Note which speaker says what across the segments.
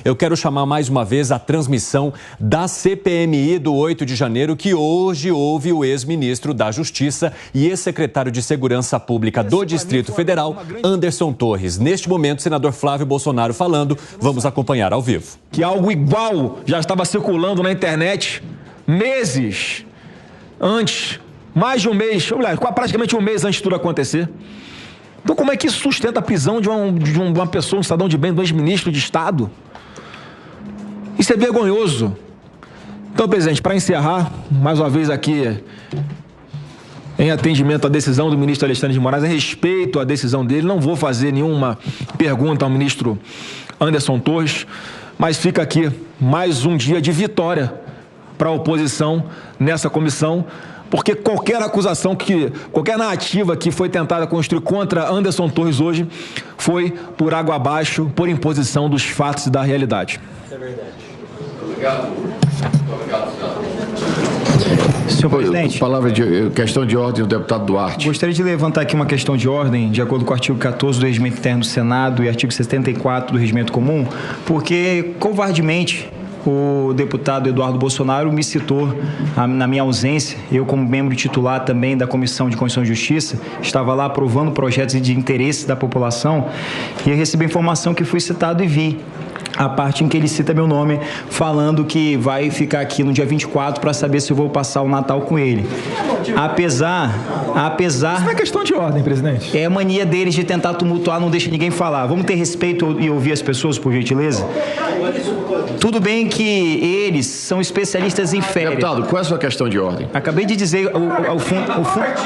Speaker 1: Eu quero chamar mais uma vez a transmissão da CPMI do 8 de janeiro, que hoje houve o ex-ministro da Justiça e ex-secretário de Segurança Pública do Distrito Federal, Anderson Torres. Neste momento, o senador Flávio Bolsonaro falando. Vamos acompanhar ao vivo.
Speaker 2: Que algo igual já estava circulando na internet meses antes, mais de um mês, praticamente um mês antes de tudo acontecer. Então, como é que isso sustenta a prisão de uma pessoa, um cidadão de bem, do ex-ministro de Estado? Isso é vergonhoso. Então, presidente, para encerrar, mais uma vez aqui, em atendimento à decisão do ministro Alexandre de Moraes, em respeito à decisão dele, não vou fazer nenhuma pergunta ao ministro Anderson Torres, mas fica aqui mais um dia de vitória para a oposição nessa comissão, porque qualquer acusação, qualquer narrativa que foi tentada construir contra Anderson Torres hoje foi por água abaixo, por imposição dos fatos e da realidade.
Speaker 3: Isso é verdade. Obrigado.
Speaker 4: Senhor presidente.
Speaker 5: Palavra de questão de ordem do deputado Duarte.
Speaker 4: Gostaria de levantar aqui uma questão de ordem, de acordo com o artigo 14 do Regimento Interno do Senado e artigo 74 do Regimento Comum, porque, covardemente, o deputado Eduardo Bolsonaro me citou na minha ausência. Eu, como membro titular também da Comissão de Constituição e Justiça, estava lá aprovando projetos de interesse da população e eu recebi a informação que fui citado e vi a parte em que ele cita meu nome, falando que vai ficar aqui no dia 24 para saber se eu vou passar o Natal com ele. Apesar... Isso
Speaker 2: não é questão de ordem, presidente.
Speaker 4: É a mania deles de tentar tumultuar, não deixa ninguém falar. Vamos ter respeito e ouvir as pessoas, por gentileza? Tudo bem que eles são especialistas em férias.
Speaker 5: Deputado, qual é a sua questão de ordem?
Speaker 4: Acabei de dizer,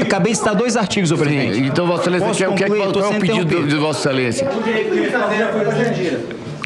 Speaker 4: acabei de citar dois artigos, senhor presidente.
Speaker 5: Sim, então, Vossa Excelência, qual é o pedido de Vossa Excelência?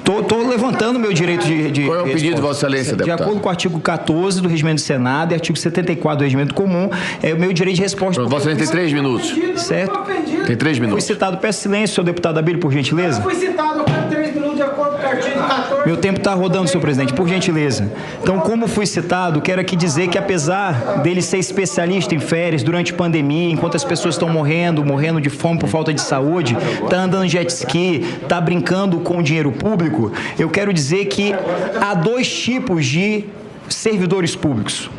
Speaker 4: Estou levantando o meu direito de
Speaker 5: Qual é o pedido de Vossa Excelência, deputado?
Speaker 4: De acordo com o artigo 14 do Regimento do Senado e artigo 74 do Regimento Comum, é o meu direito de resposta.
Speaker 5: Vossa Excelência tem 3 minutos.
Speaker 4: Certo?
Speaker 5: Tem 3 minutos.
Speaker 4: Fui citado, peço silêncio, senhor deputado Abílio, por gentileza.
Speaker 3: Fui citado, eu quero 3 minutos de acordo com o artigo 14.
Speaker 4: Meu tempo está rodando, senhor presidente, por gentileza. Então, como fui citado, quero aqui dizer que, apesar dele ser especialista em férias durante a pandemia, enquanto as pessoas estão morrendo de fome por falta de saúde, está andando jet ski, está brincando com dinheiro público, eu quero dizer que há dois tipos de servidores públicos.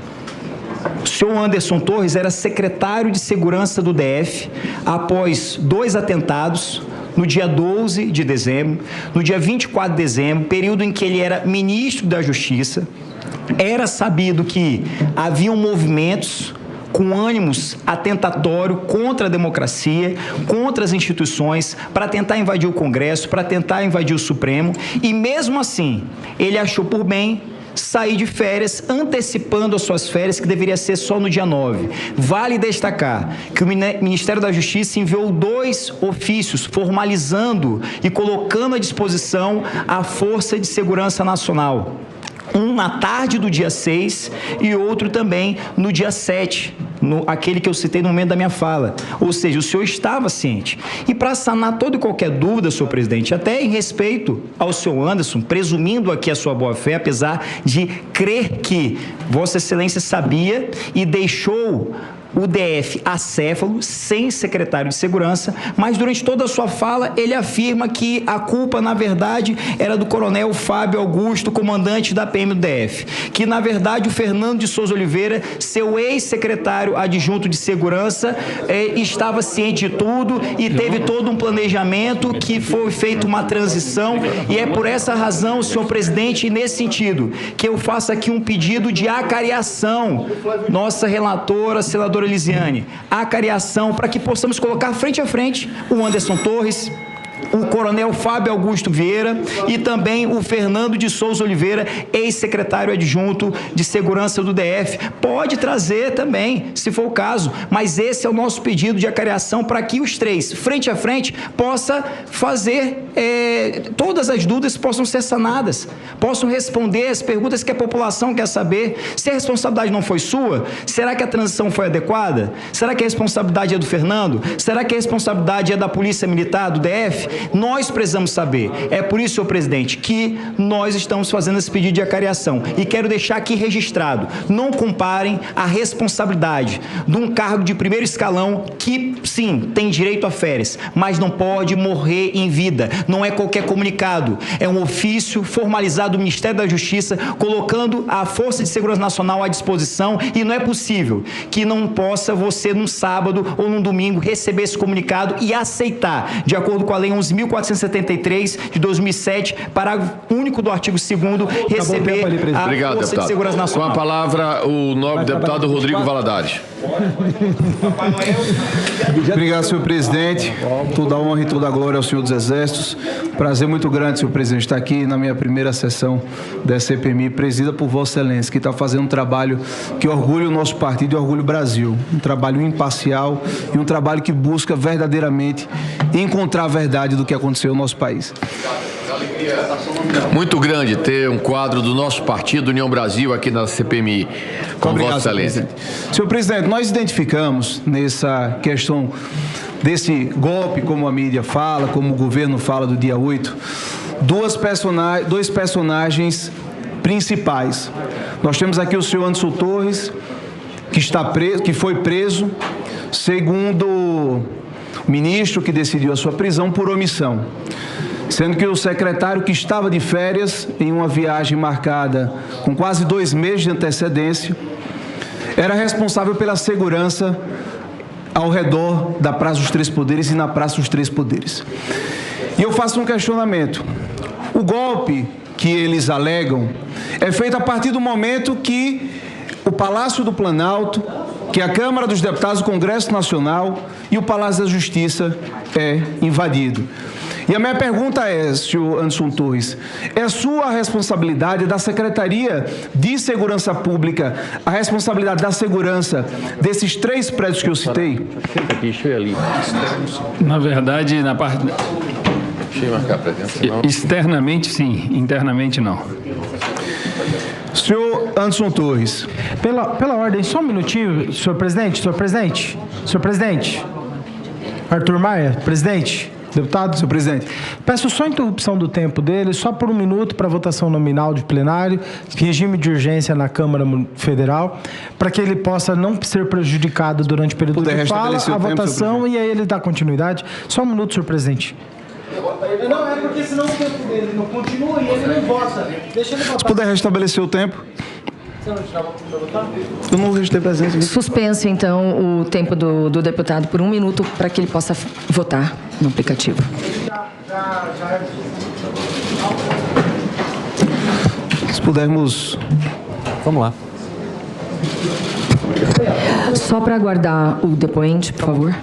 Speaker 4: O senhor Anderson Torres era secretário de Segurança do DF após 2 atentados, no dia 12 de dezembro, no dia 24 de dezembro, período em que ele era ministro da Justiça. Era sabido que haviam movimentos com ânimos atentatório contra a democracia, contra as instituições, para tentar invadir o Congresso, para tentar invadir o Supremo, e mesmo assim, ele achou por bem sair de férias, antecipando as suas férias, que deveria ser só no dia 9. Vale destacar que o Ministério da Justiça enviou 2 ofícios formalizando e colocando à disposição a Força de Segurança Nacional. Um na tarde do dia 6 e outro também no dia 7, aquele que eu citei no momento da minha fala. Ou seja, o senhor estava ciente. E para sanar toda e qualquer dúvida, senhor presidente, até em respeito ao senhor Anderson, presumindo aqui a sua boa-fé, apesar de crer que Vossa Excelência sabia e deixou o DF acéfalo, sem secretário de Segurança, mas durante toda a sua fala ele afirma que a culpa, na verdade, era do coronel Fábio Augusto, comandante da PM do DF, que, na verdade, o Fernando de Souza Oliveira, seu ex-secretário adjunto de Segurança, estava ciente de tudo e teve todo um planejamento, que foi feita uma transição, e é por essa razão, senhor presidente, nesse sentido, que eu faço aqui um pedido de acariação, nossa relatora, senadora Elisiane, acariação, para que possamos colocar frente a frente o Anderson Torres, o coronel Fábio Augusto Vieira e também o Fernando de Souza Oliveira, ex-secretário adjunto de Segurança do DF. Pode trazer também, se for o caso, mas esse é o nosso pedido de acariação, para que os 3, frente a frente, possa fazer, todas as dúvidas possam ser sanadas, possam responder as perguntas que a população quer saber. Se a responsabilidade não foi sua, será que a transição foi adequada? Será que a responsabilidade é do Fernando? Será que a responsabilidade é da Polícia Militar, do DF? Nós precisamos saber. É por isso, senhor presidente, que nós estamos fazendo esse pedido de acariação. E quero deixar aqui registrado, não comparem a responsabilidade de um cargo de primeiro escalão que, sim, tem direito a férias, mas não pode morrer em vida. Não é qualquer comunicado. É um ofício formalizado do Ministério da Justiça, colocando a Força de Segurança Nacional à disposição, e não é possível que não possa você, num sábado ou num domingo, receber esse comunicado e aceitar, de acordo com a Lei 11.473 de 2007, parágrafo único do artigo 2º, receber a
Speaker 5: Obrigado,
Speaker 4: Força
Speaker 5: deputado.
Speaker 4: de Segurança Nacional.
Speaker 5: Com a palavra, o nobre deputado Rodrigo Valadares.
Speaker 6: Obrigado, senhor presidente. Toda a honra e toda a glória ao senhor dos Exércitos. Prazer muito grande, senhor presidente, estar aqui na minha primeira sessão da CPMI, presida por Vossa Excelência, que está fazendo um trabalho que orgulha o nosso partido e orgulha o Brasil. Um trabalho imparcial e um trabalho que busca verdadeiramente encontrar a verdade do que aconteceu no nosso país.
Speaker 5: Muito grande ter um quadro do nosso partido, União Brasil, aqui na CPMI, com Vossa Excelência.
Speaker 6: Senhor presidente, nós identificamos nessa questão desse golpe, como a mídia fala, como o governo fala do dia 8, dois personagens principais. Nós temos aqui o senhor Anderson Torres, que foi preso, segundo o ministro que decidiu a sua prisão por omissão. Sendo que o secretário, que estava de férias em uma viagem marcada com quase 2 meses de antecedência, era responsável pela segurança ao redor da Praça dos Três Poderes e na Praça dos Três Poderes. E eu faço um questionamento. O golpe que eles alegam é feito a partir do momento que o Palácio do Planalto, que a Câmara dos Deputados, o Congresso Nacional e o Palácio da Justiça é invadido. E a minha pergunta é, senhor Anderson Torres, é sua responsabilidade, da Secretaria de Segurança Pública, a responsabilidade da segurança desses 3 prédios que eu citei?
Speaker 7: Na verdade, na parte...
Speaker 5: Deixa eu marcar a presença.
Speaker 7: Externamente, sim. Internamente, não.
Speaker 6: Senhor Anderson Torres.
Speaker 8: Pela ordem, só um minutinho, senhor presidente. Arthur Maia, presidente. Deputado?
Speaker 6: Senhor presidente.
Speaker 8: Peço só a interrupção do tempo dele, só por 1 minuto, para votação nominal de plenário, regime de urgência na Câmara Federal, para que ele possa não ser prejudicado durante o período de fala, a votação, e aí ele dá continuidade. Só 1 minuto, senhor presidente.
Speaker 3: Não, é porque senão o tempo dele não continua e ele não vota. Deixa ele votar.
Speaker 6: Se puder restabelecer o tempo. Eu não vejo ter presença.
Speaker 9: Suspenso, então, o tempo do deputado por 1 minuto para que ele possa votar no aplicativo.
Speaker 6: Se pudermos...
Speaker 1: Vamos lá.
Speaker 9: Só para aguardar o depoente, por favor.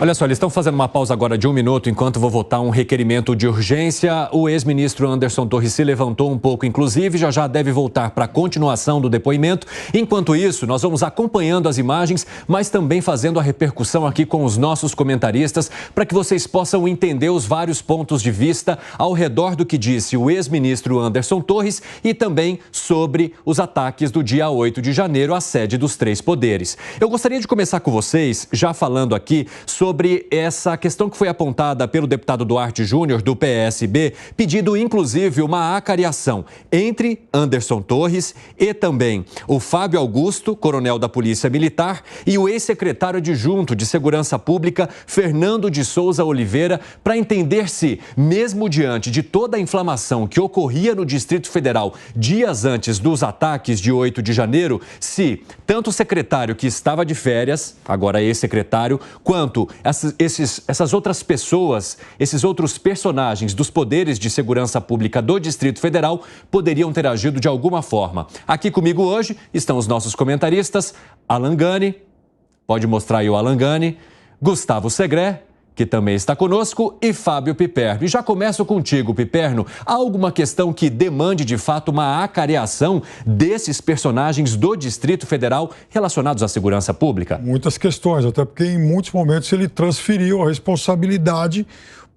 Speaker 1: Olha só, eles estão fazendo uma pausa agora de 1 minuto enquanto vou votar um requerimento de urgência. O ex-ministro Anderson Torres se levantou um pouco, inclusive, já deve voltar para a continuação do depoimento. Enquanto isso, nós vamos acompanhando as imagens, mas também fazendo a repercussão aqui com os nossos comentaristas para que vocês possam entender os vários pontos de vista ao redor do que disse o ex-ministro Anderson Torres e também sobre os ataques do dia 8 de janeiro à sede dos 3 poderes. Eu gostaria de começar com vocês, já falando aqui sobre essa questão que foi apontada pelo deputado Duarte Júnior, do PSB, pedindo inclusive uma acariação entre Anderson Torres e também o Fábio Augusto, coronel da Polícia Militar, e o ex-secretário adjunto de Segurança Pública, Fernando de Souza Oliveira, para entender se, mesmo diante de toda a inflamação que ocorria no Distrito Federal dias antes dos ataques de 8 de janeiro, se tanto o secretário que estava de férias, agora ex-secretário, quanto essas outras pessoas, esses outros personagens dos poderes de segurança pública do Distrito Federal poderiam ter agido de alguma forma. Aqui comigo hoje estão os nossos comentaristas, Alan Gani, pode mostrar aí o Alan Gani, Gustavo Segré, que também está conosco, e Fábio Piperno. E já começo contigo, Piperno. Há alguma questão que demande, de fato, uma acariação desses personagens do Distrito Federal relacionados à segurança pública?
Speaker 10: Muitas questões, até porque em muitos momentos ele transferiu a responsabilidade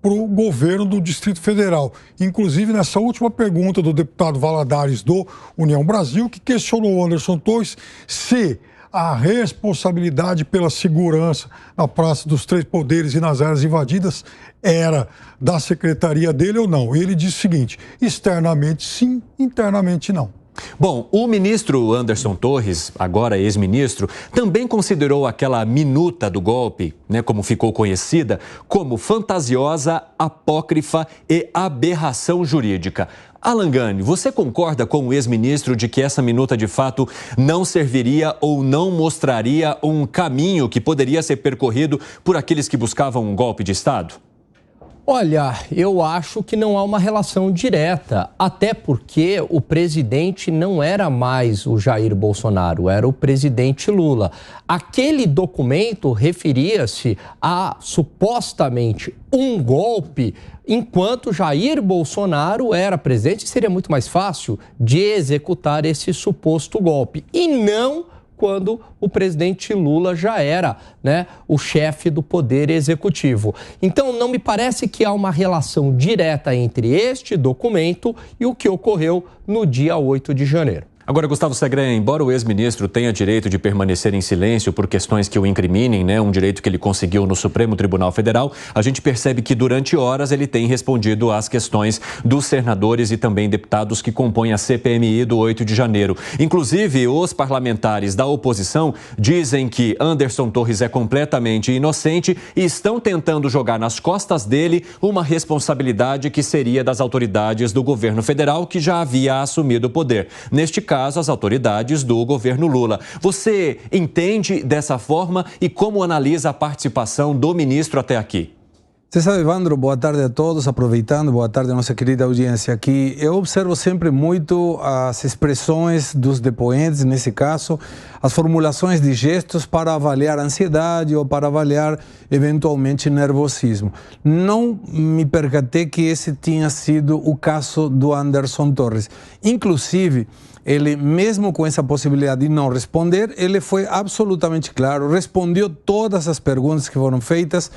Speaker 10: para o governo do Distrito Federal. Inclusive, nessa última pergunta do deputado Valadares do União Brasil, que questionou o Anderson Torres se a responsabilidade pela segurança na Praça dos Três Poderes e nas áreas invadidas era da secretaria dele ou não. Ele disse o seguinte: externamente sim, internamente não.
Speaker 1: Bom, o ministro Anderson Torres, agora ex-ministro, também considerou aquela minuta do golpe, como ficou conhecida, como fantasiosa, apócrifa e aberração jurídica. Alan Gani, você concorda com o ex-ministro de que essa minuta de fato não serviria ou não mostraria um caminho que poderia ser percorrido por aqueles que buscavam um golpe de Estado?
Speaker 11: Olha, eu acho que não há uma relação direta, até porque o presidente não era mais o Jair Bolsonaro, era o presidente Lula. Aquele documento referia-se a, supostamente, um golpe, enquanto Jair Bolsonaro era presidente, seria muito mais fácil de executar esse suposto golpe, e não quando o presidente Lula já era, o chefe do poder executivo. Então, não me parece que há uma relação direta entre este documento e o que ocorreu no dia 8 de janeiro.
Speaker 1: Agora, Gustavo Segré, embora o ex-ministro tenha direito de permanecer em silêncio por questões que o incriminem, um direito que ele conseguiu no Supremo Tribunal Federal, a gente percebe que durante horas ele tem respondido às questões dos senadores e também deputados que compõem a CPMI do 8 de janeiro. Inclusive, os parlamentares da oposição dizem que Anderson Torres é completamente inocente e estão tentando jogar nas costas dele uma responsabilidade que seria das autoridades do governo federal, que já havia assumido o poder. Neste caso, as autoridades do governo Lula. Você entende dessa forma e como analisa a participação do ministro até aqui?
Speaker 12: Você sabe, Evandro, boa tarde a todos. Aproveitando, boa tarde a nossa querida audiência aqui. Eu observo sempre muito as expressões dos depoentes, nesse caso, as formulações de gestos para avaliar ansiedade ou para avaliar, eventualmente, nervosismo. Não me percatei que esse tinha sido o caso do Anderson Torres. Inclusive, ele, mesmo com essa possibilidade de não responder, ele foi absolutamente claro, respondeu todas as perguntas que foram feitas.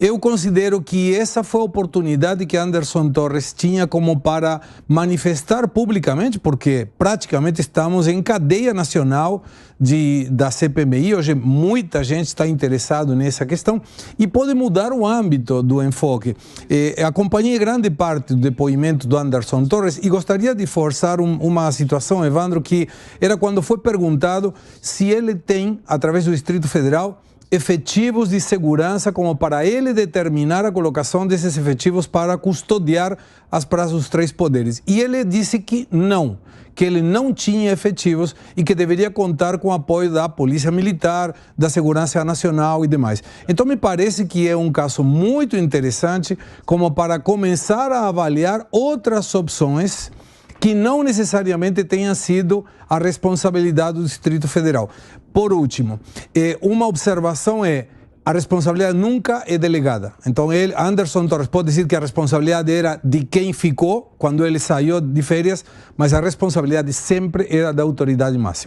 Speaker 12: Eu considero que essa foi a oportunidade que Anderson Torres tinha como para manifestar publicamente, porque praticamente estamos em cadeia nacional da CPMI. Hoje muita gente está interessada nessa questão e pode mudar o âmbito do enfoque. Acompanhei grande parte do depoimento do Anderson Torres e gostaria de forçar uma situação, Evandro, que era quando foi perguntado se ele tem, através do Distrito Federal, efetivos de segurança como para ele determinar a colocação desses efetivos para custodiar as praças dos três poderes. E ele disse que não, que ele não tinha efetivos e que deveria contar com o apoio da Polícia Militar, da Segurança Nacional e demais. Então me parece que é um caso muito interessante como para começar a avaliar outras opções que não necessariamente tenha sido a responsabilidade do Distrito Federal. Por último, uma observação é: a responsabilidade nunca é delegada. Então, Anderson Torres pode dizer que a responsabilidade era de quem ficou quando ele saiu de férias, mas a responsabilidade sempre era da autoridade máxima.